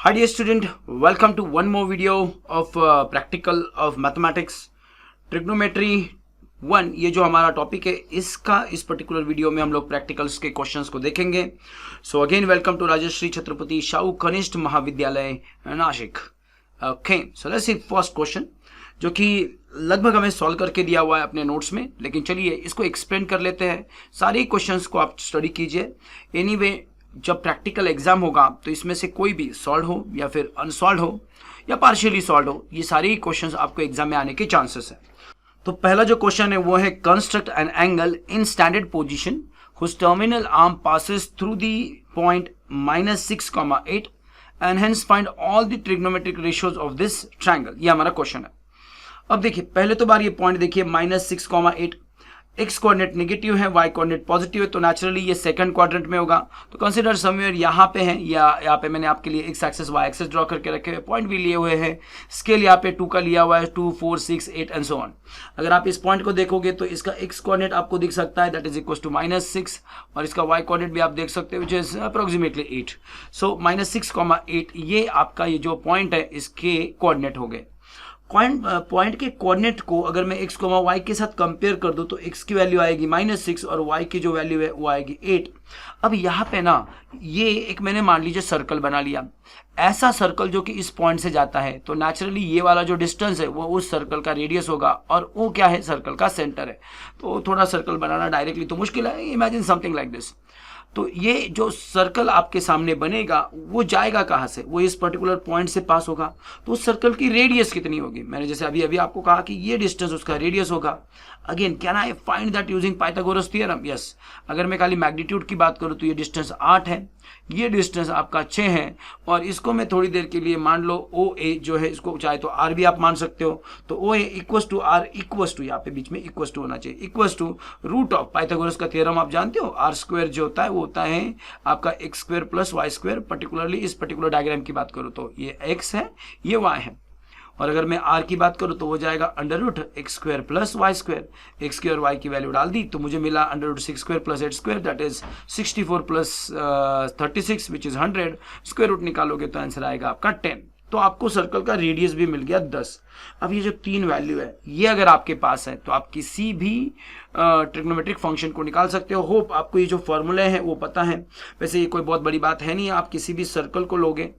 Hi dear student, welcome to one more video of practical of mathematics trigonometry 1। ये जो हमारा topic है इसका इस पर्टिकुलर वीडियो में हम लोग प्रैक्टिकल्स के क्वेश्चंस को देखेंगे। So again welcome to Rajshri Chhatrapati Shahu Kanishtha Mahavidyalaya Nashik. Okay, so let's see first question जो कि लगभग हमें सॉल्व करके दिया हुआ है अपने नोट्स में, लेकिन चलिए इसको एक्सप्लेन कर लेते हैं। सारे क्वेश्चंस को आप स्टडी कीजिए। एनीवे जब प्रैक्टिकल एग्जाम होगा तो इसमें से कोई भी सॉल्व हो या फिर अनसॉल्व हो या पार्शियली सॉल्व हो, ये सारे क्वेश्चंस आपको एग्जाम में आने के चांसेस है। तो पहला जो क्वेश्चन है वो है construct N angle in standard position whose terminal arm passes through the point -6,8 and hence find all the trigonometric ratios of this triangle। ये हमारा क्वेश्चन है। अब देखिए पहले तो बार ये पॉइंट देखिए -6,8, एक्स कोऑर्डिनेट नेगेटिव है, वाई कोऑर्डिनेट पॉजिटिव है, तो नेचुरली ये सेकंड क्वाड्रेंट में होगा। तो कंसीडर समवेयर यहाँ पे है या यहाँ पे मैंने आपके लिए X axis Y axis draw करके रखे हुए, पॉइंट भी लिए हुए हैं। स्केल यहाँ पे 2 का लिया हुआ है, 2, 4, 6, 8 एंड सो ऑन। अगर आप इस पॉइंट को देखोगे तो इसका एक्स कोऑर्डिनेट आपको दिख सकता है, दैट इज इक्वल टू -6, और इसका वाई कोऑर्डिनेट भी आप देख सकते हो, विच इज अप्रोक्सीमेटली 8। सो -6,8 ये आपका ये जो पॉइंट है इसके कोऑर्डिनेट हो गए। पॉइंट के कोऑर्डिनेट को अगर मैं x, y के साथ कंपेयर कर दूं तो x की वैल्यू आएगी -6 और y की जो वैल्यू है वो आएगी 8। अब यहाँ पे ना ये एक मैंने मान लीजिए सर्कल बना लिया, ऐसा सर्कल जो कि इस पॉइंट से जाता है, तो नेचुरली ये वाला जो डिस्टेंस है वो उस सर्कल का रेडियस होगा और वो क्या है, सर्कल का सेंटर है। तो थोड़ा सर्कल बनाना डायरेक्टली तो मुश्किल है, इमेजिन समथिंग लाइक दिस। तो ये जो सर्कल आपके सामने बनेगा वो जाएगा कहाँ से, वो इस पर्टिकुलर पॉइंट से पास होगा। तो उस सर्कल की रेडियस कितनी होगी, मैंने जैसे अभी अभी आपको कहा कि ये डिस्टेंस उसका रेडियस होगा। Again can I find that using Pythagoras theorem? Yes. अगर मैं खाली मैग्नीट्यूड की बात करूँ तो ये डिस्टेंस 8 है, ये डिस्टेंस आपका 6 है, और इसको मैं थोड़ी देर के लिए मान लो ओ ए जो है, इसको चाहे तो आर भी आप मान सकते हो। तो O A equals to R equals to, यहाँ पे बीच में इक्वस टू होना चाहिए, equals to root of Pythagoras का थ्योरम आप जानते हो, आर स्क्वायर जो होता है वो होता है आपका X square plus Y square. Particularly इस पर्टिकुलर डायग्राम की बात करूँ तो ये एक्स है, ये वाई है, और अगर मैं r की बात करूं तो वो जाएगा under root X square plus Y square. X की और y की वैल्यू डाल दी तो मुझे मिला under root 6 square plus 8 square, that is 64 plus 36 which is 100। Square root निकालोगे तो आंसर आएगा आपका 10। तो आपको सर्कल का रेडियस भी मिल गया 10। अब ये जो 3 वैल्यू है ये अगर आपके पास है तो आप किसी भी ट्रिग्नोमेट्रिक फंक्शन को निकाल सकते हो। होप आपको ये जो फॉर्मूले हैं वो पता है। वैसे ये कोई बहुत बड़ी बात है नहीं, आप किसी भी सर्कल को लोगे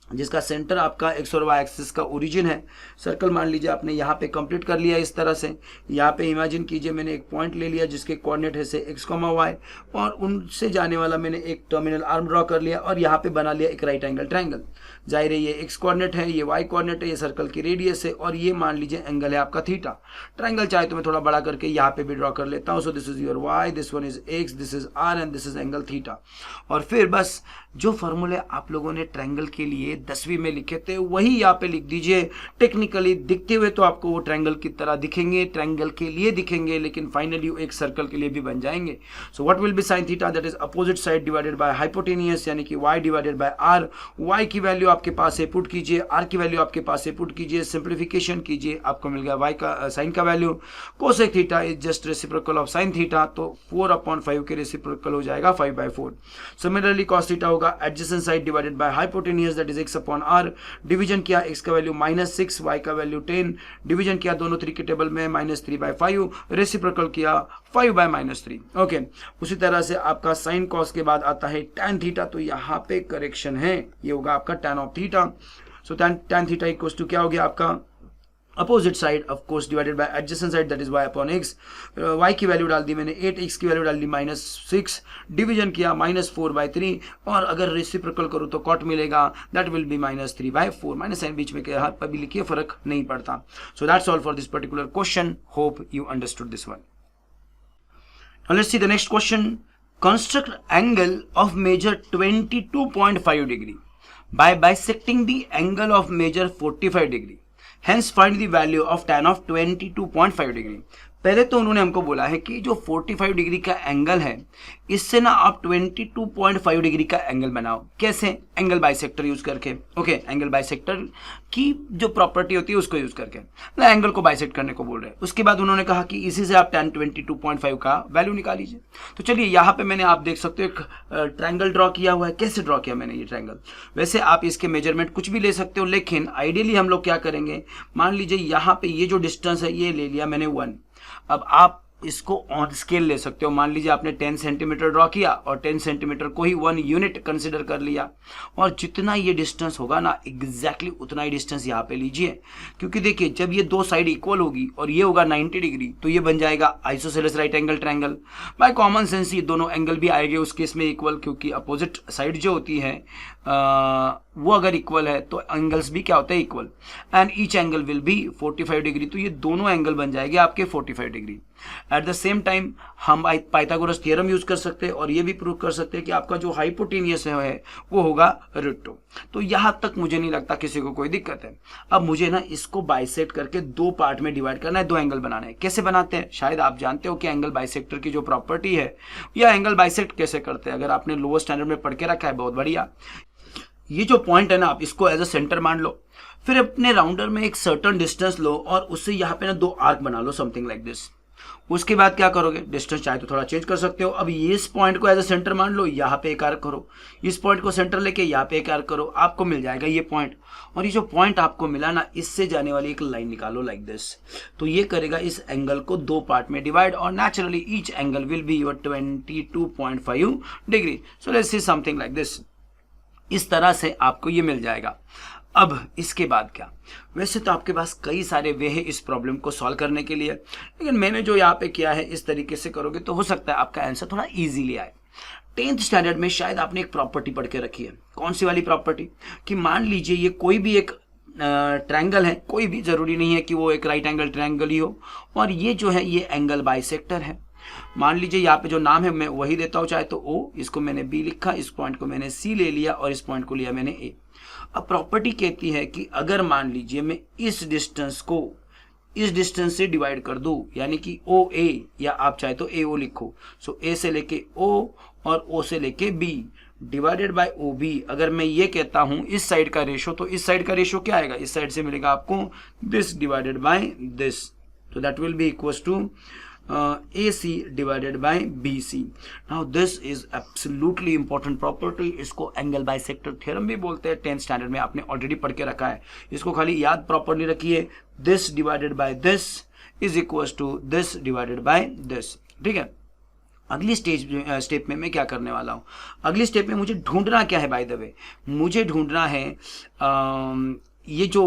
जिसका सेंटर आपका एक्स और वाई एक्सिस का ओरिजिन है। सर्कल मान लीजिए आपने यहाँ पे कंप्लीट कर लिया इस तरह से। यहाँ पे इमेजिन कीजिए मैंने एक पॉइंट ले लिया जिसके कोऑर्डिनेट है से एक्स, वाई, और उनसे जाने वाला मैंने एक टर्मिनल आर्म ड्रॉ कर लिया और यहाँ पे बना लिया एक राइट एंगल ट्राइंगल। जाहिर है ये एक्स कोऑर्डिनेट है, ये वाई कोऑर्डिनेट है, ये सर्कल की रेडियस है, और ये मान लीजिए एंगल है आपका थीटा। ट्राइंगल चाहे तो मैं थोड़ा बड़ा करके यहाँ पे भी ड्रॉ कर लेता हूँ। So this is your Y, this one is X, this is R and this is angle theta. और फिर बस जो फॉर्मूले आप लोगों ने ट्रायंगल के लिए 10वीं में लिखे थे वही यहाँ पे लिख दीजिए। टेक्निकली दिखते हुए तो आपको वो ट्रायंगल की तरह दिखेंगे, ट्रायंगल के लिए दिखेंगे, लेकिन फाइनली वो एक सर्कल के लिए भी बन जाएंगे। So what will be sine theta, that is opposite side divided by hypotenuse, यानी कि y divided bye r। y की वैल्यू आपके पास है, पुट कीजिए, r की वैल्यू आपके पास है, पुट कीजिए, सिंप्लीफिकेशन कीजिए, आपको मिल गया y का साइन का value. Cosec theta is just reciprocal of sine theta, तो 4/5 के रेसिप्रोकल हो जाएगा 5/4। सिमिलरली cos थीटा होगा adjacent side divided by hypotenuse, that is x upon r। Division किया, x का वैल्यू -6, y का वैल्यू 10, डिवीजन किया दोनों 3 के टेबल में, -3/5, रेसिप्रोकल किया 5/-3। ओके, उसी तरह से आपका साइन कॉस के बाद आता है tan थीटा, तो यहाँ पे करेक्शन है, ये होगा आपका tan of theta. So tan theta equals to क्या हो गया आपका opposite side of course divided by adjacent side, that is y upon x। y की वैल्यू डाल दी मैंने 8, x की वैल्यू डाल दी -6, डिवीजन किया -4/3, और अगर रेसिप्रोकल करूँ तो कॉट मिलेगा, that will be -3/4। Minus sign बीच में के हाथ पर भी लिखिए, फर्क नहीं पड़ता। So that's all for this particular question. Hope you understood this one. Now let's see the next question. Construct angle of measure 22.5 degree by bisecting the angle of measure 45 degree. Hence find the value of tan of 22.5 degree. पहले तो उन्होंने हमको बोला है कि जो 45 degree का angle है इससे ना आप 22.5 डिग्री का एंगल बनाओ। कैसे? एंगल बाइसेक्टर यूज करके। ओके, एंगल बाइसेक्टर की जो प्रॉपर्टी होती है उसको यूज करके मतलब एंगल को बाइसेक्ट करने को बोल रहे हैं। उसके बाद उन्होंने कहा कि इसी से आप 22.5 का वैल्यू निकाल लीजिए। तो चलिए यहाँ पे मैंने, आप देख सकते हो एक ट्रायंगल ड्रॉ किया हुआ है। कैसे ड्रॉ किया मैंने ये ट्रायंगल? वैसे आप इसके मेजरमेंट कुछ भी ले सकते हो, लेकिन आइडियली हम लोग क्या करेंगे, मान लीजिए यहाँ पे ये जो डिस्टेंस है ये ले लिया मैंने 1। अब आप इसको ऑन स्केल ले सकते हो। मान लीजिए आपने 10 सेंटीमीटर ड्रॉ किया और 10 सेंटीमीटर को ही 1 यूनिट कंसिडर कर लिया, और जितना ये डिस्टेंस होगा ना एग्जैक्टली उतना ही डिस्टेंस यहाँ पे लीजिए। क्योंकि देखिए जब ये दो साइड इक्वल होगी और ये होगा 90 डिग्री तो ये बन जाएगा isosceles right angle triangle. By common sense ये दोनों एंगल भी आएंगे उस केस में इक्वल, क्योंकि अपोजिट साइड जो होती है वो अगर इक्वल है तो एंगल्स भी क्या होते हैं, equal, and each angle will be 45 degree. तो ये दोनों एंगल बन जाएंगे आपके 45 degree. At the same time हम पाइथागोरस थ्योरम यूज कर सकते हैं और ये भी प्रूव कर सकते हैं कि आपका जो हाइपोटेनियस है वो होगा √2। तो यहां तक मुझे नहीं लगता किसी को कोई दिक्कत है। अब मुझे ना इसको बाइसेक्ट करके दो पार्ट में डिवाइड करना है, दो एंगल बनाना है। कैसे बनाते हैं? शायद आप जानते हो कि एंगल बाइसेक्टर की जो प्रॉपर्टी है या एंगल बाइसेक्ट कैसे करते हैं। अगर आपने लोअर स्टैंडर्ड में पढ़ के रखा है बहुत बढ़िया। ये जो पॉइंट है ना आप इसको एज अ सेंटर मान लो, फिर अपने राउंडर में एक सर्टन डिस्टेंस लो और उससे यहाँ पे ना दो आर्क बना लो, समथिंग लाइक दिस। उसके बाद क्या करोगे, डिस्टेंस चाहे तो थोड़ा चेंज कर सकते हो। अब ये इस पॉइंट को एज अ सेंटर मान लो, यहाँ पे एक आर्क करो, इस पॉइंट को सेंटर लेके यहाँ पे एक आर्क करो, आपको मिल जाएगा ये पॉइंट। और ये जो पॉइंट आपको मिला ना, इससे जाने वाली एक लाइन निकालो लाइक दिस। तो ये करेगा इस एंगल को दो पार्ट में डिवाइड, और naturally each angle will be your 22.5 degree. So let's see something like this. इस तरह से आपको ये मिल जाएगा। अब इसके बाद क्या, वैसे तो आपके पास कई सारे वे हैं इस प्रॉब्लम को सॉल्व करने के लिए, लेकिन मैंने जो यहाँ पे किया है इस तरीके से करोगे तो हो सकता है आपका आंसर थोड़ा इजीली आए। 10th स्टैंडर्ड में शायद आपने एक प्रॉपर्टी पढ़ के रखी है। कौन सी वाली प्रॉपर्टी? कि मान लीजिए ये कोई भी एक ट्रायंगल है, कोई भी, जरूरी नहीं है कि वो एक राइट एंगल ट्रायंगल ही हो, और ये जो है ये एंगल बाइसेक्टर है। मान लीजिए यहाँ पे जो नाम है मैं वही देता हूँ, चाहे तो O, इसको मैंने B लिखा, इस पॉइंट को मैंने C ले लिया और इस पॉइंट को लिया मैंने A। अब प्रॉपर्टी कहती है कि अगर मान लीजिए मैं इस डिस्टेंस को इस डिस्टेंस से डिवाइड कर दूं, यानी कि OA, या आप चाहे तो AO लिखो, सो A से लेके O और O से लेके B डिवाइडेड बाय OB। अगर मैं ये कहता हूं इस साइड का रेशो, तो इस साइड का रेशो क्या आएगा, इस साइड से मिलेगा आपको दिस डिवाइडेड बाय दिस, तो that will be equals to AC divided by BC. Now this is absolutely important property. इसको एंगल बाइसेक्टर थ्योरम भी बोलते हैं। 10th स्टैंडर्ड में आपने ऑलरेडी पढ़ के रखा है, इसको खाली याद प्रॉपरली रखिए। This divided by this is equals to this divided by this। ठीक है, अगली स्टेप में मैं क्या करने वाला हूँ, अगली स्टेप में मुझे ढूंढना क्या है, बाय द वे मुझे ढूंढना है ये जो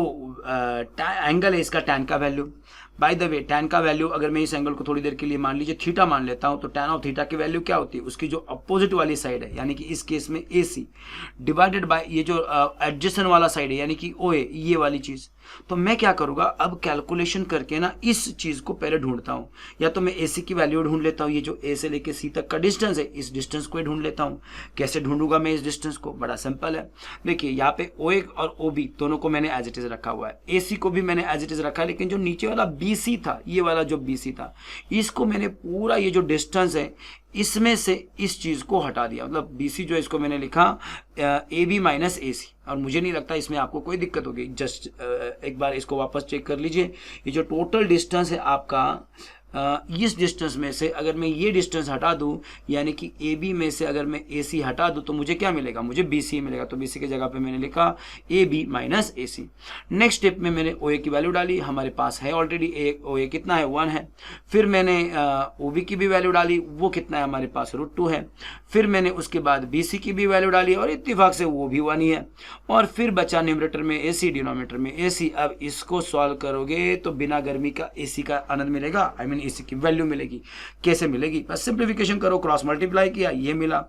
एंगल है इसका टैन का value. By the way tan का वैल्यू, अगर मैं इस एंगल को थोड़ी देर के लिए मान लीजिए थीटा मान लेता हूं, तो टैन ऑफ थीटा की वैल्यू क्या होती है, उसकी जो अपोजिट वाली साइड है, यानी कि इस केस में AC डिवाइडेड बाय ये जो एडजेसेंट वाला साइड है, यानी कि OA, ये वाली चीज। तो मैं क्या करूंगा, अब कैलकुलेशन करके ना इस चीज को पहले ढूंढता हूं। या तो मैं AC की वैल्यू ढूंढ लेता हूं, ये जो A से लेके C तक का डिस्टेंस है, इस डिस्टेंस को ढूंढ लेता हूं। कैसे ढूंढूंगा मैं इस डिस्टेंस को, बड़ा सिंपल है। देखिए यहाँ पे OA और OB दोनों को मैंने एज इट इज रखा हुआ है, AC को भी मैंने एज इट इज रखा है, लेकिन जो नीचे वाला BC था, ये वाला जो BC था, इसको मैंने पूरा ये जो डिस्टेंस है इसमें से इस चीज को हटा दिया। मतलब BC जो है इसको मैंने लिखा AB माइनस AC, और मुझे नहीं लगता इसमें आपको कोई दिक्कत होगी। जस्ट एक बार इसको वापस चेक कर लीजिए। ये जो टोटल डिस्टेंस है आपका, इस डिस्टेंस में से अगर मैं ये डिस्टेंस हटा दूं, यानी कि AB में से अगर मैं AC हटा दूं, तो मुझे क्या मिलेगा, मुझे BC मिलेगा। तो BC की जगह पे मैंने लिखा AB minus AC। Next step में मैंने OA की वैल्यू डाली, हमारे पास है ऑलरेडी OA कितना है, 1 है। फिर मैंने OB की भी वैल्यू डाली, वो कितना है हमारे पास, √2 है। फिर मैंने उसके बाद BC की भी वैल्यू डाली और इत्तेफाक से वो भी 1 ही है। और फिर बचा न्यूमरेटर में AC, डिनोमिनेटर में AC। अब इसको सॉल्व करोगे तो बिना गर्मी का AC का आनंद मिलेगा, आई मीन AC की वैल्यू मिलेगी। कैसे मिलेगी, बस सिंप्लीफिकेशन करो, क्रॉस मल्टीप्लाई किया, ये मिला।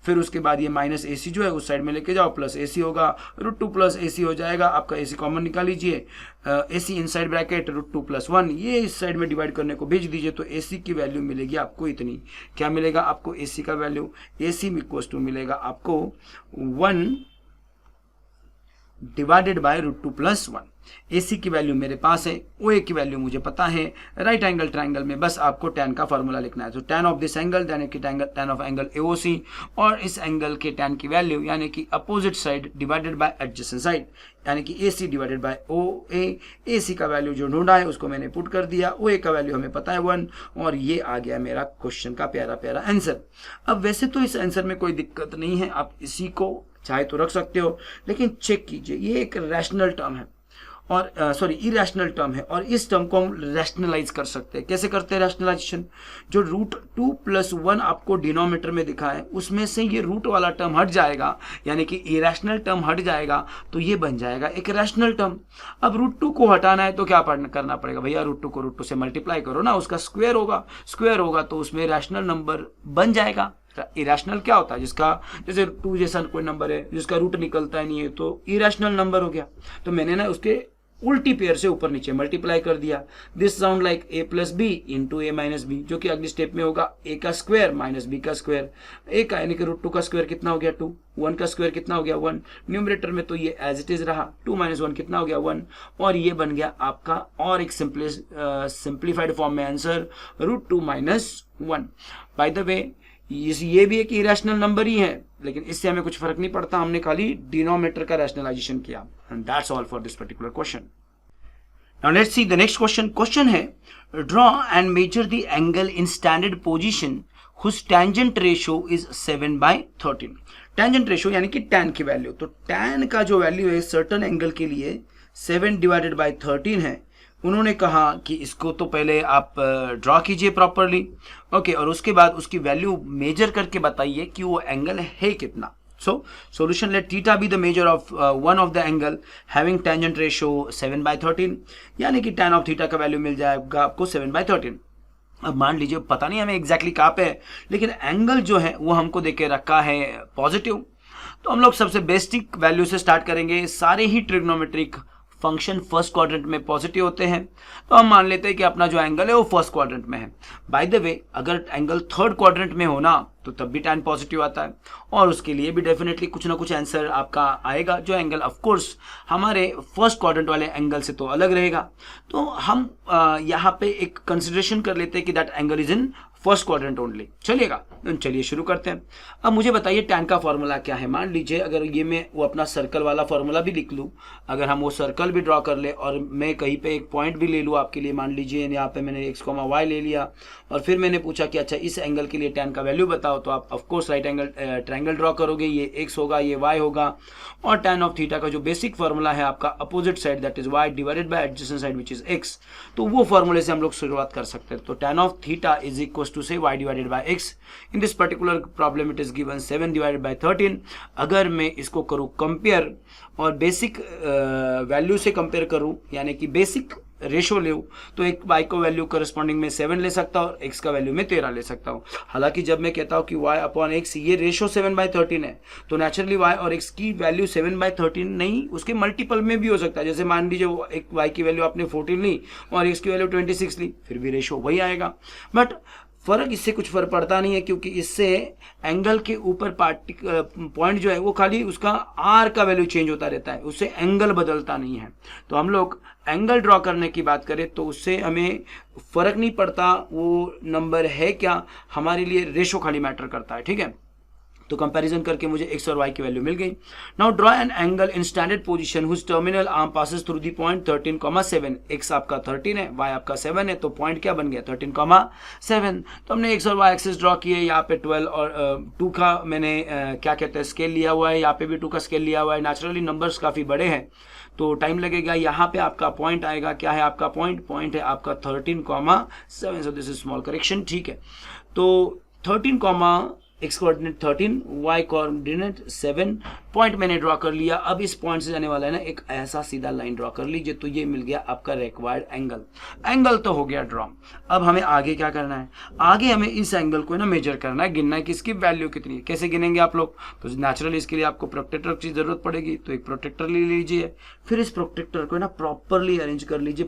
फिर उसके बाद ये माइनस AC जो है उस साइड में लेके जाओ, प्लस AC होगा, √2 प्लस AC हो जाएगा। आपका AC कॉमन निकाल लीजिए, AC इनसाइड ब्रैकेट √2 + 1, ये इस साइड में डिवाइड करने को भेज दीजिए। तो AC की वैल्यू मिलेगी आपको इतनी। क्या मिलेगा आपको AC का वैल्यू, AC इक्वल्स टू मिलेगा आपको 1 डिवाइडेड बाय √2 + 1। AC की वैल्यू मेरे पास है, OA की वैल्यू मुझे पता है। राइट एंगल ट्रायंगल में बस आपको tan का फॉर्मूला लिखना है। तो tan ऑफ दिस एंगल यानी कि tan ऑफ एंगल AOC, और इस एंगल के tan की वैल्यू यानी कि opposite side divided by adjacent side यानी कि AC divided by OA। AC का वैल्यू जो ढूंढा है उसको मैंने पुट कर दिया, OA का वैल्यू हमें पता है 1, और ये आ गया मेरा क्वेश्चन का प्यारा प्यारा आंसर। अब वैसे तो इस आंसर में कोई दिक्कत नहीं है, आप इसी को चाहे तो रख सकते हो, लेकिन चेक कीजिए ये एक रैशनल टर्म है और इरेशनल टर्म है, और इस टर्म को हम रैशनलाइज कर सकते हैं। कैसे करते हैं रैशनलाइजेशन? जो √2 + 1 आपको डिनोमिनेटर में दिखा है उसमें से ये रूट वाला टर्म हट जाएगा, यानी कि इरेशनल टर्म हट जाएगा, तो ये बन जाएगा एक रैशनल टर्म। अब √2 को हटाना है तो क्या करना पड़ेगा भैया? √2 को √2 से मल्टीप्लाई करो ना, उसका स्क्वायर होगा तो उसमें रैशनल नंबर बन जाएगा। इरेशनल क्या होता है? जिसका जैसे 2 जैसा कोई नंबर है जिसका रूट निकलता ही नहीं है तो इरेशनल नंबर हो गया। तो मैंने ना उसके उल्टी पेयर से ऊपर नीचे मल्टीप्लाई कर दिया। This sound like a + b into a - b, जो कि अगली स्टेप में होगा a का स्क्वायर - b का स्क्वायर। a का यानी कि √2 का स्क्वायर कितना हो गया 2, 1 का स्क्वायर कितना हो गया 1, न्यूमरेटर में तो ये एज इट इज रहा, 2 - 1 कितना हो गया 1, और ये बन गया आपका और एक सिंप्लीफाइड फॉर्म में आंसर √2 - 1। बाय द वे ये भी एक इरेशनल नंबर ही है, लेकिन इससे हमें कुछ फर्क नहीं पड़ता, हमने खाली डिनोमिनेटर का रैशनलाइजेशन किया। And that's all for this particular question. Now let's see the next question. Question है draw and measure the angle in standard position whose tangent ratio is 7/13। Tangent ratio यानी कि tan की value, तो tan का जो value है certain angle के लिए 7/13 है। उन्होंने कहा कि इसको तो पहले आप ड्रॉ कीजिए प्रॉपरली, ओके, और उसके बाद उसकी वैल्यू मेजर करके बताइए कि वो एंगल है कितना। So solution, late theta be the measure of one of the angle having tangent ratio 7/13, यानी कि tan ऑफ थीटा का वैल्यू मिल जाएगा आपको 7/13। अब मान लीजिए पता नहीं हमें एग्जैक्टली कहाँ पे है, लेकिन एंगल जो है वो हमको देके रखा है पॉजिटिव, तो हम लोग सबसे बेसिक वैल्यू से स्टार्ट करेंगे। सारे ही ट्रिग्नोमेट्रिक फंक्शन फर्स्ट क्वाड्रेंट में पॉजिटिव होते हैं, तो हम मान लेते हैं कि अपना जो एंगल है वो फर्स्ट क्वाड्रेंट में है। बाय द वे अगर एंगल थर्ड क्वाड्रेंट में हो ना तो तब भी tan पॉजिटिव आता है, और उसके लिए भी डेफिनेटली कुछ ना कुछ आंसर आपका आएगा, जो एंगल ऑफ कोर्स हमारे फर्स्ट क्वाड्रेंट वाले एंगल से तो अलग रहेगा। तो हम यहाँ पे एक कंसिडरेशन कर लेते हैं कि that angle is in first quadrant only. चलिएगा, चलिए शुरू करते हैं। अब मुझे बताइए tan का फॉर्मूला क्या है। मान लीजिए अगर ये मैं वो अपना सर्कल वाला फॉर्मूला भी लिख लूँ, अगर हम वो सर्कल भी ड्रॉ कर ले और मैं कहीं पे एक पॉइंट भी ले लूँ आपके लिए, मान लीजिए यहाँ पे मैंने x, y ले लिया, और फिर मैंने पूछा कि अच्छा इस एंगल के लिए tan का वैल्यू बताओ, तो आप of course right angle triangle draw करोगे, ये x होगा, ये y होगा, और tan ऑफ थीटा का जो बेसिक फॉर्मूला है आपका opposite side that is y divided by adjacent side which is x, तो वो फॉर्मूले से हम लोग शुरुआत कर सकते हैं। तो tan of theta is equal to से y divided by x। In this particular problem it is given 7/13। अगर मैं इसको करूँ कंपेयर और बेसिक वैल्यू से कंपेयर करूँ, यानी कि बेसिक रेशो ले, तो एक y को वैल्यू करस्पॉन्डिंग में 7 ले सकता हूँ और x का वैल्यू में 13 ले सकता हूँ। हालांकि जब मैं कहता हूँ कि y/x ये रेशो 7/13 है, तो नेचुरली y और x की वैल्यू 7/13 नहीं, उसके मल्टीपल में भी हो सकता है। जैसे मान लीजिए वो एक y की वैल्यू आपने 14 ली और x की वैल्यू 26 ली, फिर भी रेशो वही आएगा। बट फर्क इससे कुछ फर्क पड़ता नहीं है, क्योंकि इससे एंगल के ऊपर पॉइंट जो है वो खाली उसका आर का वैल्यू चेंज होता रहता है, उससे एंगल बदलता नहीं है। तो हम लोग एंगल ड्रॉ करने की बात करें तो उससे हमें फर्क नहीं पड़ता वो नंबर है क्या, हमारे लिए रेशो खाली मैटर करता है, ठीक है। तो कंपैरिजन करके मुझे x और y की वैल्यू मिल गई। Now draw an angle in standard position whose terminal arm passes through the point 13,7। x आपका 13 है, y आपका 7 है, तो पॉइंट क्या बन गया 13,7। तो हमने x और y एक्सिस ड्रॉ किए, यहाँ पे 12 और 2 का मैंने क्या कहते हैं स्केल लिया हुआ है, यहाँ पे भी 2 का स्केल लिया हुआ है। नेचुरली नंबर्स काफ़ी बड़े हैं तो टाइम लगेगा। यहाँ पे आपका पॉइंट आएगा, क्या है आपका पॉइंट है आपका 13,7। सो दिस इज स्मॉल करेक्शन, ठीक है। तो 13, x coordinate 13, y coordinate 7, point मैंने ड्रॉ कर लिया। अब इस पॉइंट से जाने वाला है ना एक ऐसा सीधा लाइन ड्रॉ कर लीजिए, तो ये मिल गया आपका रिक्वायर्ड एंगल तो हो गया ड्रॉ। अब हमें आगे क्या करना है, आगे हमें इस एंगल को ना मेजर करना है, गिनना है कि इसकी वैल्यू कितनी है। कैसे गिनेंगे आप लोग, तो नेचुरली इसके लिए आपको प्रोटेक्टर की जरूरत पड़ेगी, तो एक प्रोटेक्टर ले लीजिए, फिर इस प्रोटेक्टर को ना प्रॉपरली अरेंज कर लीजिए।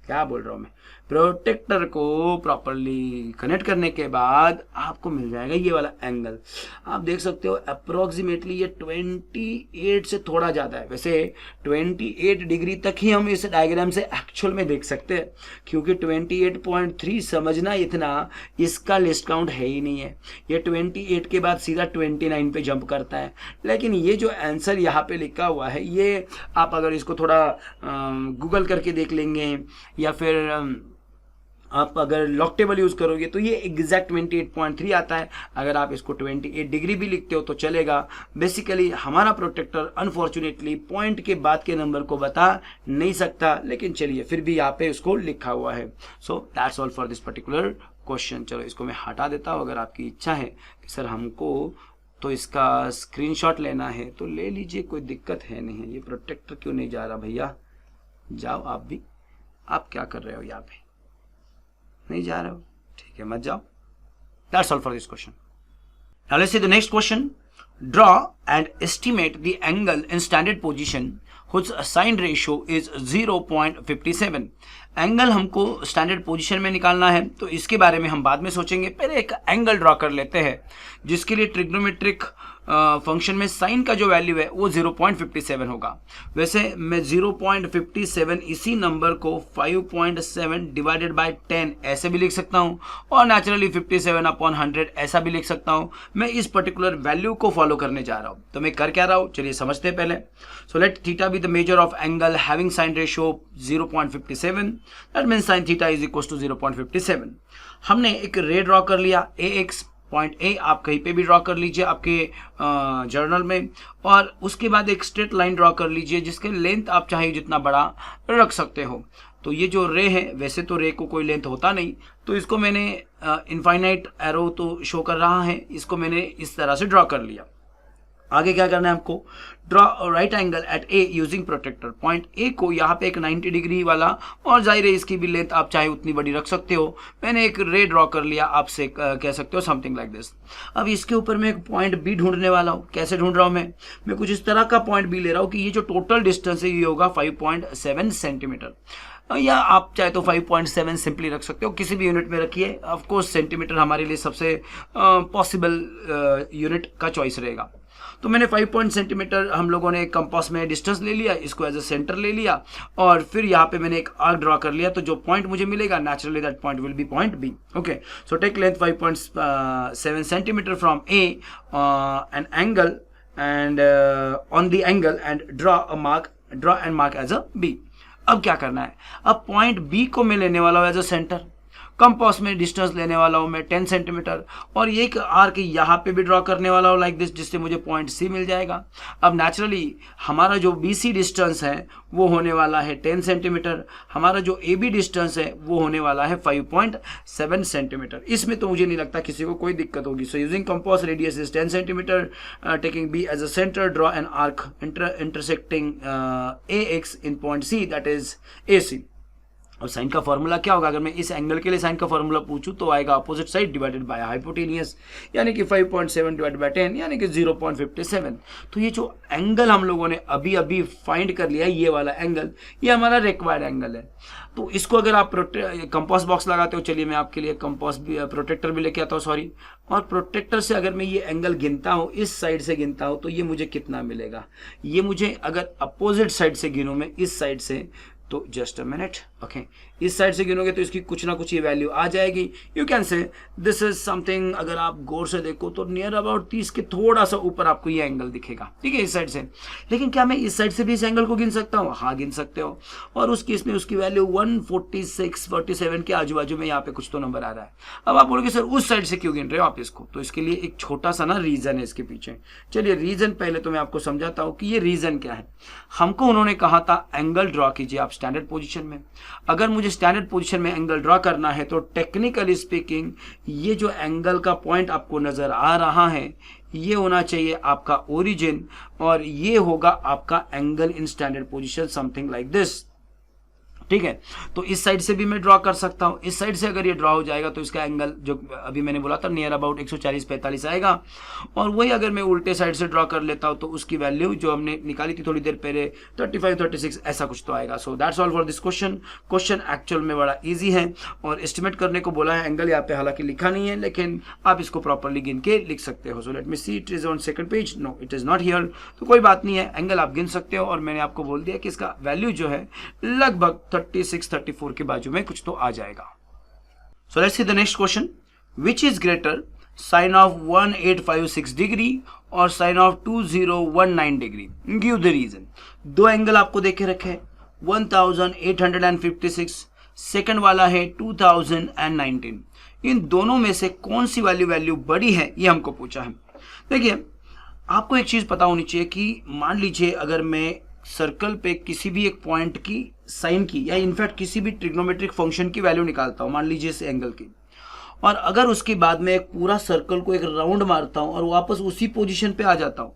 क्या बोल रहा हूँ मैं, प्रोटेक्टर को प्रॉपरली कनेक्ट करने के बाद आपको मिल जाएगा ये वाला एंगल। आप देख सकते हो अप्रोक्सीमेटली ये 28 से थोड़ा ज़्यादा है। वैसे 28 डिग्री तक ही हम इस डायग्राम से एक्चुअल में देख सकते हैं, क्योंकि 28.3 समझना इतना, इसका लिस्ट काउंट है ही नहीं है। ये 28 के बाद सीधा 29 पे जंप करता है। लेकिन ये जो आंसर यहाँ पे लिखा हुआ है, ये आप अगर इसको थोड़ा गूगल करके देख लेंगे या फिर आप अगर लॉक टेबल यूज़ करोगे तो ये एग्जैक्ट 28.3 आता है। अगर आप इसको 28 डिग्री भी लिखते हो तो चलेगा। बेसिकली हमारा प्रोटेक्टर अनफॉर्चुनेटली पॉइंट के बाद के नंबर को बता नहीं सकता, लेकिन चलिए फिर भी यहाँ पे उसको लिखा हुआ है। सो that's all for this particular question. चलो इसको मैं हटा देता हूँ। अगर आपकी इच्छा है कि सर हमको तो इसका स्क्रीनशॉट लेना है तो ले लीजिए, कोई दिक्कत है नहीं है। ये प्रोटेक्टर क्यों नहीं जा रहा भैया? जाओ आप भी। आप क्या कर रहे हो यहाँ पे? नहीं जा रहे हो? ठीक है, मत जाओ। That's all for this question. Now let's see the next question. Draw and estimate the angle in standard position whose sine ratio is 0.57. Angle हमको स्टैंडर्ड पोजीशन में निकालना है, तो इसके बारे में हम बाद में सोचेंगे। पहले एक एंगल ड्रॉ कर लेते हैं जिसके लिए ट्रिग्नोमेट्रिक फंक्शन में साइन का जो वैल्यू है वो 0.57 होगा। वैसे मैं 0.57 इसी नंबर को 5.7 डिवाइडेड बाय 10 ऐसे भी लिख सकता हूँ, और नेचुरली 57/100 ऐसा भी लिख सकता हूँ। मैं इस पर्टिकुलर वैल्यू को फॉलो करने जा रहा हूँ। तो मैं कर क्या रहा हूँ, चलिए समझते हैं पहले। So let theta be the measure of angle having sine ratio 0.57, that means sine theta is equal to 0.57। हमने एक रे ड्रॉ कर लिया, AX पॉइंट ए, आप कहीं पे भी ड्रॉ कर लीजिए आपके जर्नल में, और उसके बाद एक स्ट्रेट लाइन ड्रॉ कर लीजिए जिसके लेंथ आप चाहे जितना बड़ा रख सकते हो। तो ये जो रे है, वैसे तो रे को कोई लेंथ होता नहीं, तो इसको मैंने इनफाइनाइट एरो तो शो कर रहा है, इसको मैंने इस तरह से ड्रॉ कर लिया। आगे क्या करना है हमको, draw right angle at A using protractor. Point A को यहाँ पे एक 90 डिग्री वाला, और जाहिर है इसकी भी लेंथ आप चाहे उतनी बड़ी रख सकते हो। मैंने एक रे ड्रॉ कर लिया, आपसे कह सकते हो समथिंग लाइक दिस। अब इसके ऊपर मैं एक पॉइंट बी ढूंढने वाला हूँ। कैसे ढूंढ रहा हूँ मैं कुछ इस तरह का पॉइंट बी ले रहा हूँ कि ये जो टोटल डिस्टेंस है ये होगा 5.7 सेंटीमीटर, या आप चाहे तो 5.7 सिंपली रख सकते हो, किसी भी यूनिट में रखिए। ऑफ कोर्स सेंटीमीटर हमारे लिए सबसे पॉसिबल यूनिट का चॉइस रहेगा। तो मैंने 5 सेंटीमीटर हम लोगों ने कंपास में डिस्टेंस ले लिया, इसको एज अ सेंटर ले लिया, और फिर यहाँ पे मैंने एक आर्क ड्रॉ कर लिया। तो जो पॉइंट मुझे मिलेगा naturally that point will be point B. Okay, so take length 5.7 centimetre from A an angle and on the angle and draw and mark as a B. अब क्या करना है, अब पॉइंट बी को मैं लेने वाला हूँ एज अ सेंटर। कंपास में डिस्टेंस लेने वाला हूँ मैं 10 सेंटीमीटर, और ये एक आर्क यहाँ पे भी ड्रॉ करने वाला हूँ लाइक दिस, जिससे मुझे पॉइंट सी मिल जाएगा। अब नेचुरली हमारा जो BC डिस्टेंस है वो होने वाला है 10 सेंटीमीटर, हमारा जो AB डिस्टेंस है वो होने वाला है 5.7 सेंटीमीटर। इसमें तो मुझे नहीं लगता किसी को कोई दिक्कत होगी। So using compass radius is 10 centimetre, taking B as a centre, draw an arc intersecting AX in point C, that is AC। और साइन का फॉर्मूला क्या होगा, अगर मैं इस एंगल के लिए साइन का फॉर्मूला पूछूं तो आएगा opposite side divided by hypotenuse, यानी कि 5.7 डिवाइडेड बाय 10 यानी कि 0.57। तो ये जो एंगल हम लोगों ने अभी अभी फाइंड कर लिया, ये वाला एंगल, ये हमारा रिक्वायर्ड एंगल है। तो इसको अगर आप कंपास बॉक्स लगाते हो, चलिए मैं आपके लिए कंपास भी प्रोटेक्टर भी लेके आता हूँ, सॉरी, और प्रोटेक्टर से अगर मैं ये एंगल गिनता हूँ, इस साइड से गिनता हूँ, तो ये मुझे कितना मिलेगा। ये मुझे अगर अपोजिट साइड से गिनूँ मैं, इस साइड से, तो जस्ट अ मिनट, ओके, इस साइड से गिनोगे तो इसकी कुछ ना कुछ ये वैल्यू आ जाएगी। You can say this is something, अगर आप गौर से देखो तो नियर अबाउट 30 के थोड़ा सा ऊपर आपको ये एंगल दिखेगा, ठीक है, इस साइड से। लेकिन क्या मैं इस साइड से भी इस एंगल को गिन सकता हूँ? हाँ, गिन सकते हो। और उस केस में उसकी वैल्यू 146-47 के आजू बाजू में यहाँ पे कुछ तो नंबर आ रहा है। अब आप बोलोगे सर उस साइड से क्यों गिन रहे हो आप इसको? तो इसके लिए एक छोटा सा ना रीजन है इसके पीछे। चलिए रीजन पहले तो मैं आपको समझाता हूँ कि ये रीजन क्या है। हमको उन्होंने कहा था एंगल ड्रॉ कीजिए आप स्टैंडर्ड पोजीशन में। अगर मुझे स्टैंडर्ड पोजीशन में एंगल ड्रॉ करना है तो टेक्निकली स्पीकिंग ये जो एंगल का पॉइंट आपको नजर आ रहा है ये होना चाहिए आपका ओरिजिन, और ये होगा आपका angle in standard position, something like this. ठीक है। तो इस साइड से भी मैं ड्रॉ कर सकता हूँ, इस साइड से अगर ये ड्रॉ हो जाएगा तो इसका एंगल जो अभी मैंने बोला था नियर अबाउट 140-45 आएगा। और वही अगर मैं उल्टे साइड से ड्रॉ कर लेता हूँ तो उसकी वैल्यू जो हमने निकाली थी थोड़ी देर पहले 35-36 ऐसा कुछ तो आएगा। सो that's all for this question. Question actual में बड़ा ईजी है और एस्टिमेट करने को बोला है। एंगल यहाँ पे हालांकि लिखा नहीं है लेकिन आप इसको प्रॉपरली गिन के लिख सकते हो। So let me see, it is on second page, no it is not here. तो कोई बात नहीं है, एंगल आप गिन सकते हो और मैंने आपको बोल दिया कि इसका वैल्यू जो है लगभग 36-34 के बाजू में कुछ तो आ जाएगा। So let's see the next question, which is greater sine of 1856 degree और sine of 2019 degree, give the reason. दो एंगल आपको देखे रखे हैं, 1856, सेकंड वाला है 2019। इन दोनों में से कौन सी वैल्यू बड़ी है ये हमको पूछा है। देखिए आपको एक चीज पता होनी चाहिए कि मान लीजिए अगर मैं सर्कल पे किसी भी एक पॉइंट की साइन की या इनफैक्ट किसी भी ट्रिग्नोमेट्रिक फंक्शन की वैल्यू निकालता हूं, मान लीजिए इस एंगल की, और अगर उसके बाद में एक पूरा सर्कल को एक राउंड मारता हूं और वापस उसी पोजीशन पे आ जाता हूं,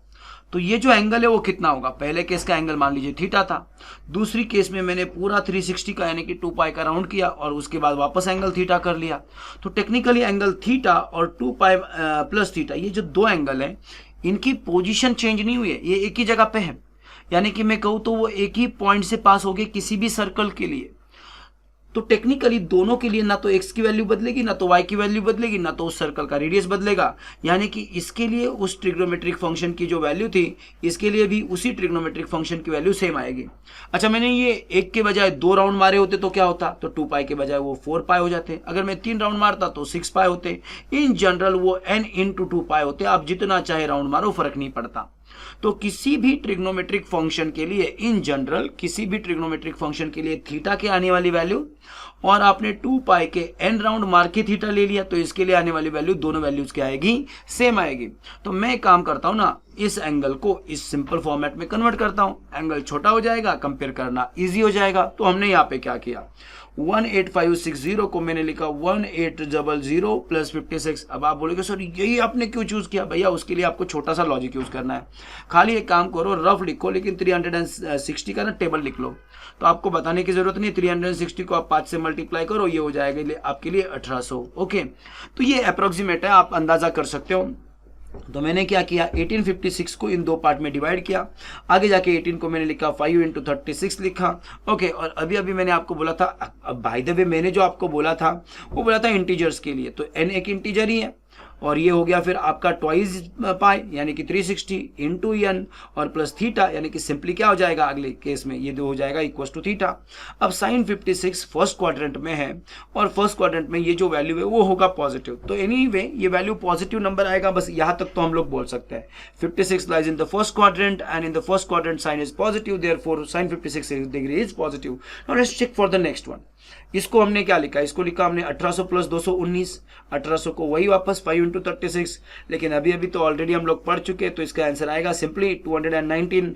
तो ये जो एंगल है वो कितना होगा। पहले केस का एंगल मान लीजिए थीटा था, दूसरी केस में मैंने पूरा 360 का यानी कि 2 पाई का राउंड किया और उसके बाद वापस एंगल थीटा कर लिया। तो टेक्निकली एंगल थीटा और 2 पाई प्लस थीटा, ये जो दो एंगल है इनकी पोजीशन चेंज नहीं हुई है, ये एक ही जगह पे है। यानी कि मैं कहूं तो वो एक ही पॉइंट से पास हो गए किसी भी सर्कल के लिए। तो टेक्निकली दोनों के लिए ना तो x की वैल्यू बदलेगी, ना तो y की वैल्यू बदलेगी, ना तो उस सर्कल का रेडियस बदलेगा। यानी कि इसके लिए उस ट्रिग्नोमेट्रिक फंक्शन की जो वैल्यू थी, इसके लिए भी उसी ट्रिग्नोमेट्रिक फंक्शन की वैल्यू सेम आएगी। अच्छा, मैंने ये एक के बजाय 2 राउंड मारे होते तो क्या होता, तो 2 पाई के बजाय वो 4 पाई हो जाते। अगर मैं 3 राउंड मारता तो 6 पाई होते। इन जनरल वो n × 2 पाई होते। आप जितना चाहे राउंड मारो, फर्क नहीं पड़ता। तो किसी भी ट्रिग्नोमेट्रिक फंक्शन के लिए इन जनरल, किसी भी ट्रिग्नोमेट्रिक फंक्शन के लिए थीटा के आने वाली वैल्यू और आपने 2 पाई के n राउंड मार के थीटा ले लिया तो इसके लिए आने वाली वैल्यू, दोनों वैल्यूज क्या आएगी, सेम आएगी। तो मैं काम करता हूं ना, इस एंगल को इस सिंपल फॉर्मेट में कन्वर्ट करता हूं, एंगल छोटा हो जाएगा, कंपेयर करना इजी हो जाएगा। तो हमने यहाँ पे क्या किया, 18560 को मैंने लिखा 1800 प्लस 56। अब आप बोलोगे सर यही आपने क्यों चूज किया, भैया उसके लिए आपको छोटा सा लॉजिक यूज करना है। खाली एक काम करो, रफ लिखो, लेकिन 360 का ना टेबल लिख लो। तो आपको बताने की जरूरत नहीं, 360 को आप 5 से मल्टीप्लाई करो, ये हो जाएगा आपके लिए 1800। ओके, तो ये अप्रोक्सीमेट है, आप अंदाजा कर सकते हो। तो मैंने क्या किया, 1856 को इन 2 पार्ट में डिवाइड किया। आगे जाके 18 को मैंने लिखा 5 × 36 लिखा। ओके, और अभी मैंने आपको बोला था, अब बाय द वे मैंने जो आपको बोला था वो बोला था इंटीजर्स के लिए, तो n एक इंटीजर ही है और ये हो गया फिर आपका 2 पाई यानी कि 360 इंटू n और प्लस थीटा, यानी कि सिंपली क्या हो जाएगा अगले केस में, ये दो हो जाएगा इक्वल टू थीटा। अब साइन 56 फर्स्ट क्वाड्रेंट में है और फर्स्ट क्वाड्रेंट में ये जो वैल्यू है वो होगा पॉजिटिव। तो एनीवे ये वैल्यू पॉजिटिव नंबर आएगा, बस यहाँ तक तो हम लोग बोल सकते हैं। 56 lies in the first quadrant and in the first quadrant sine is positive, therefore sine 56 degree is positive. Now let's check for the next one. इसको हमने क्या लिखा, इसको लिखा हमने 1800 प्लस 219। 1800 को वही वापस 5 × 36, लेकिन अभी तो ऑलरेडी हम लोग पढ़ चुके हैं, तो इसका आंसर आएगा सिंपली 219।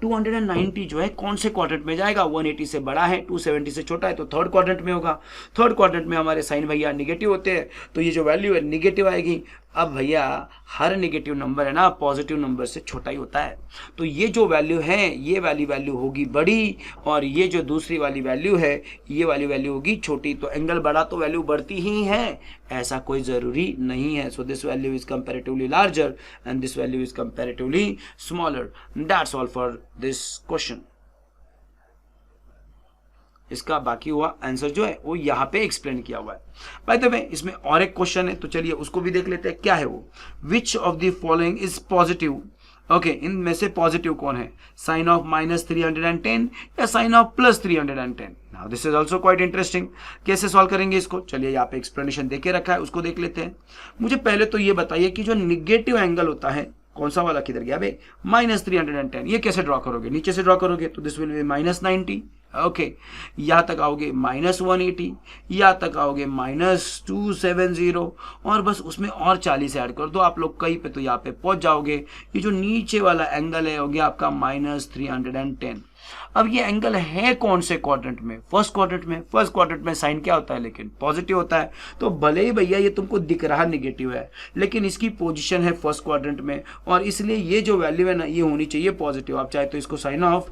290 जो है कौन से क्वाड्रेंट में जाएगा, 180 से बड़ा है, 270 से छोटा है, तो थर्ड क्वाड्रेंट में होगा। थर्ड क्वाड्रेंट में हमारे साइन भैया निगेटिव होते हैं, तो ये जो वैल्यू है निगेटिव आएगी। अब भैया हर नेगेटिव नंबर है ना पॉजिटिव नंबर से छोटा ही होता है, तो ये जो वैल्यू है ये वाली वैल्यू होगी बड़ी और ये जो दूसरी वाली वैल्यू है ये वाली वैल्यू होगी छोटी। तो एंगल बढ़ा तो वैल्यू बढ़ती ही है, ऐसा कोई जरूरी नहीं है। So this value is comparatively larger and this value is comparatively smaller. That's all for this question. इसका बाकी हुआ आंसर जो है वो यहाँ पे एक्सप्लेन किया हुआ है। बाय द वे इसमें और एक क्वेश्चन है, तो चलिए उसको भी देख लेते हैं। क्या है वो, which of the following is positive. Okay, इनमें से पॉजिटिव कौन है, साइन ऑफ -310 या sine of +310। Now this is also quite interesting. कैसे सॉल्व करेंगे इसको, चलिए यहाँ पे एक्सप्लेनेशन देके रखा है, उसको देख लेते हैं। मुझे पहले तो ये बताइए कि जो निगेटिव एंगल होता है, कौन सा वाला किधर गया बे, -310, ये कैसे ड्रॉ करोगे, नीचे से ड्रॉ करोगे तो दिस विल बी -90। ओके, यहाँ तक आओगे -180, यहाँ तक आओगे -270 और बस उसमें और 40 ऐड कर दो आप लोग कहीं पे, तो यहाँ पे पहुंच जाओगे। ये जो नीचे वाला एंगल है हो गया आपका -310। अब ये एंगल है कौन से क्वाड्रेंट में, फर्स्ट क्वाड्रेंट में। फर्स्ट क्वाड्रेंट में साइन क्या होता है, लेकिन पॉजिटिव होता है। तो भले ही भैया ये तुमको दिख रहा निगेटिव है, लेकिन इसकी पोजीशन है फर्स्ट क्वाड्रेंट में और इसलिए ये जो वैल्यू है ना ये होनी चाहिए पॉजिटिव। आप चाहे तो इसको साइन ऑफ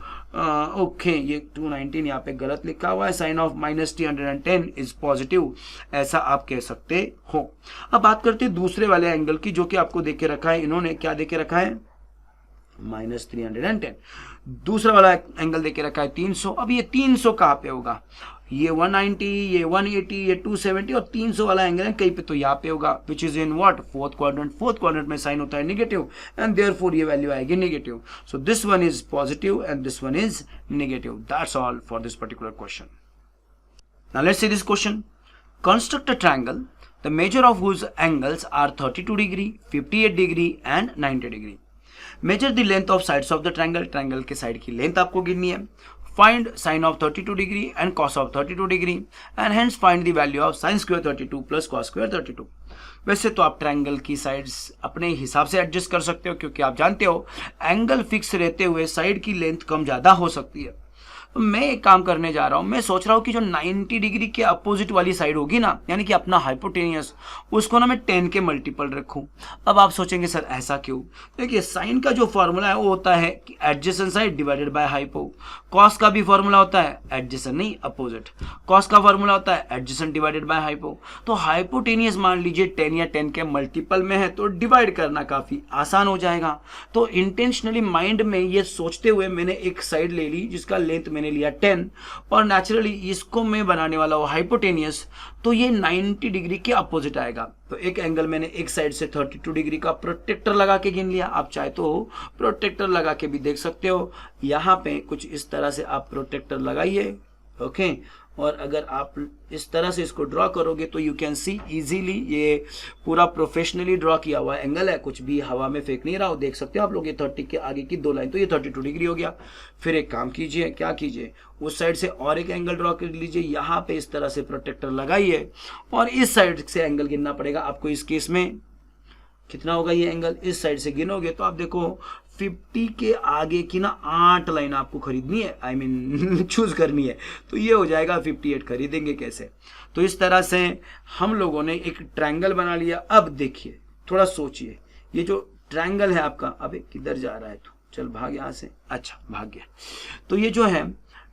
ओके ये 290 19 यहाँ पे गलत लिखा हुआ है, साइन ऑफ -310 इज पॉजिटिव, ऐसा आप कह सकते हो। अब बात करते हैं दूसरे वाले एंगल की, जो कि आपको देख के रखा है, इन्होंने क्या देख के रखा है, -310। दूसरा वाला एंगल देख के रखा है 300। अब ये 300 कहाँ पे होगा, ये 190, ये 180, ये 270 और 300 वाला एंगल है कहीं पे तो यहाँ पे होगा, which is in what, fourth quadrant. Fourth quadrant में साइन होता है नेगेटिव एंड देयरफॉर ये वैल्यू आएगी negative. So this one is positive and this one is negative. That's all for this particular question. Now let's see this question. Construct a triangle the measure of whose angles are 32 degree, 58 degree and 90 degree. Measure the length of sides of the triangle, triangle के side की length आपको गिननी है। Find sign of 32 degree and cos of 32 degree and hence find the value of sine square 32 plus cos square 32। वैसे तो आप triangle की sides अपने हिसाब से एडजस्ट कर सकते हो, क्योंकि आप जानते हो एंगल फिक्स रहते हुए साइड की लेंथ कम ज़्यादा हो सकती है। तो मैं एक काम करने जा रहा हूं, मैं सोच रहा हूं कि जो 90 डिग्री के अपोजिट वाली साइड होगी ना, यानी कि अपना हाइपोटेनियस, उसको ना मैं 10 के मल्टीपल रखूं। अब आप सोचेंगे सर ऐसा क्यों? देखिए साइन का जो फॉर्मूला है वो होता है कि adjacent side divided by hypo. Cos का भी फॉर्मूला होता है एडजेसेंट नहीं अपोजिट। कॉस का फॉर्मूला होता है एडजेसेंट डिवाइडेड बाय हाइपो। तो हाइपोटेनियस मान लीजिए 10 या 10 के मल्टीपल में है तो डिवाइड करना काफी आसान हो जाएगा। तो इंटेंशनली माइंड में ये सोचते हुए मैंने एक साइड ले ली जिसका लेंथ मैंने लिया 10 और नेचुरली इसको मैं बनाने वाला हूँ हाइपोटेनियस, तो ये 90 डिग्री के अपोजिट आएगा। तो एक एंगल मैंने एक साइड से 32 डिग्री का प्रोटेक्टर लगा के गिन लिया। आप चाहे तो प्रोटेक्टर लगा के भी देख सकते हो। यहाँ पे कुछ इस तरह से आप प्रोटेक्टर लगाइए, ओके। और अगर आप इस तरह से इसको ड्रॉ करोगे तो यू कैन सी इजीली, ये पूरा प्रोफेशनली ड्रॉ किया हुआ एंगल है, कुछ भी हवा में फेंक नहीं रहा हो। देख सकते हो आप लोग, ये 30 के आगे की 2 लाइन, तो ये 32 डिग्री हो गया। फिर एक काम कीजिए, क्या कीजिए, उस साइड से और एक एंगल ड्रॉ कर लीजिए, यहाँ पे इस तरह से प्रोटेक्टर लगाइए और इस साइड से एंगल गिनना पड़ेगा आपको। इस केस में कितना होगा ये एंगल, इस साइड से गिनोगे तो आप देखो 50 के आगे की ना 8 लाइन आपको खरीदनी है, आई मीन चूज करनी है, तो ये हो जाएगा 58। खरीदेंगे कैसे? तो इस तरह से हम लोगों ने एक ट्रायंगल बना लिया। अब देखिए, थोड़ा सोचिए, ये जो ट्रायंगल है आपका, अबे किधर जा रहा है तू, चल भाग यहाँ से, अच्छा भाग गया। तो ये जो है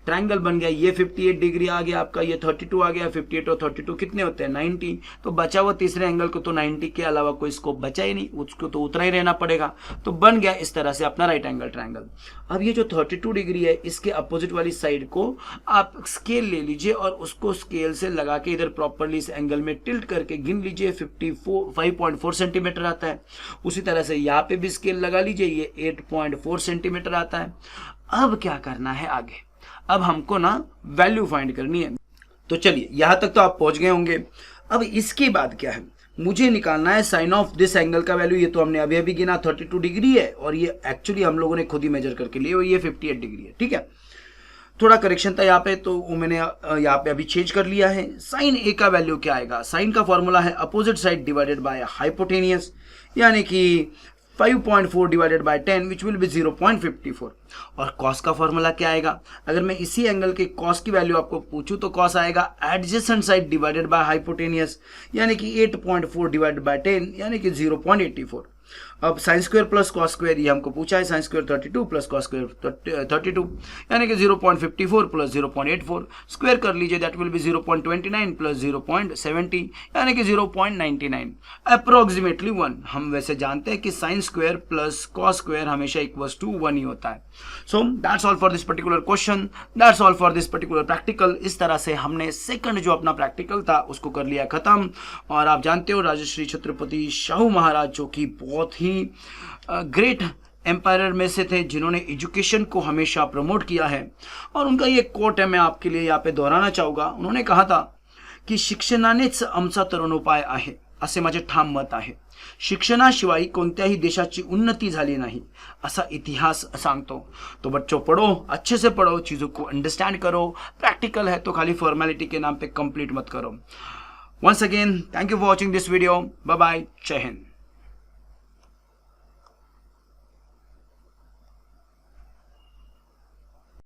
ट्रायंगल बन गया, ये 58 डिग्री आ गया आपका, ये 32 आ गया। 58 और 32 कितने होते हैं, 90। तो बचा हुआ तीसरे एंगल को तो 90 के अलावा कोई स्कोप बचा ही नहीं, उसको तो उतना ही रहना पड़ेगा। तो बन गया इस तरह से अपना राइट एंगल ट्रायंगल। अब ये जो 32 डिग्री है, इसके अपोजिट वाली साइड को आप स्केल ले लीजिए और उसको स्केल से लगा के इधर प्रॉपरली इस एंगल में टिल्ट करके गिन लीजिए। 5.4 सेंटीमीटर आता है। उसी तरह से यहाँ पे भी स्केल लगा लीजिए, ये 8.4 सेंटीमीटर आता है। अब क्या करना है आगे, अब हमको ना वैल्यू फाइंड करनी है। तो चलिए यहां तक तो आप पहुंच गए होंगे। अब इसके बाद क्या है, मुझे निकालना है साइन ऑफ दिस एंगल का वैल्यू। ये तो हमने अभी अभी गिना 32 डिग्री है और ये एक्चुअली हम लोगों ने खुद ही मेजर करके लिए, और ये 58 डिग्री है, ठीक है। थोड़ा करेक्शन था यहाँ पे, तो वो मैंने यहाँ पे अभी चेंज कर लिया है। साइन ए का वैल्यू क्या आएगा, साइन का फॉर्मूला है opposite side divided by hypotenuse, यानी कि 5.4 divided by 10 which will be 0.54। और कॉस का फॉर्मूला क्या आएगा, अगर मैं इसी एंगल के कॉस की वैल्यू आपको पूछूं तो कॉस आएगा adjacent side divided by hypotenuse, यानी कि 8.4 डिवाइडेड बाय 10 यानी कि 0.84। अब sine square plus cos square ये हमको पूछा है, sine square 32 plus cos square 32 यानी कि 0.54 प्लस 0.84 स्क्वायर कर लीजिए, दैट विल बी 0.29 प्लस 0.70 यानी कि 0.99 अप्रोक्सीमेटली 1। हम वैसे जानते हैं कि sine square plus cos square हमेशा इक्वल्स टू 1 ही होता है। सो that's all for this particular question, that's all for this particular practical. इस तरह से हमने सेकंड जो अपना प्रैक्टिकल था उसको कर लिया खत्म। और आप जानते हो राजश्री छत्रपति शाहू महाराज जो कि बहुत ही ग्रेट एम्पायर में से थे, जिन्होंने एजुकेशन को हमेशा प्रमोट किया है। और उनका ये कोट है, मैं आपके लिए यहाँ पे दोहराना चाहूँगा। उन्होंने कहा था की शिक्षणानेच आमचा तरुणोपाय आहे असे माझे ठाम मत आहे। शिक्षणाशिवाय कोणत्याही देशाची उन्नती झाली नाही असा इतिहास सांगतो। तो बच्चों पढ़ो, अच्छे से पढ़ो, चीज़ों को अंडरस्टैंड करो। प्रैक्टिकल है तो खाली फॉर्मेलिटी के नाम पे कंप्लीट मत करो। Once again thank you for watching this video. Bye bye, जय हिंद।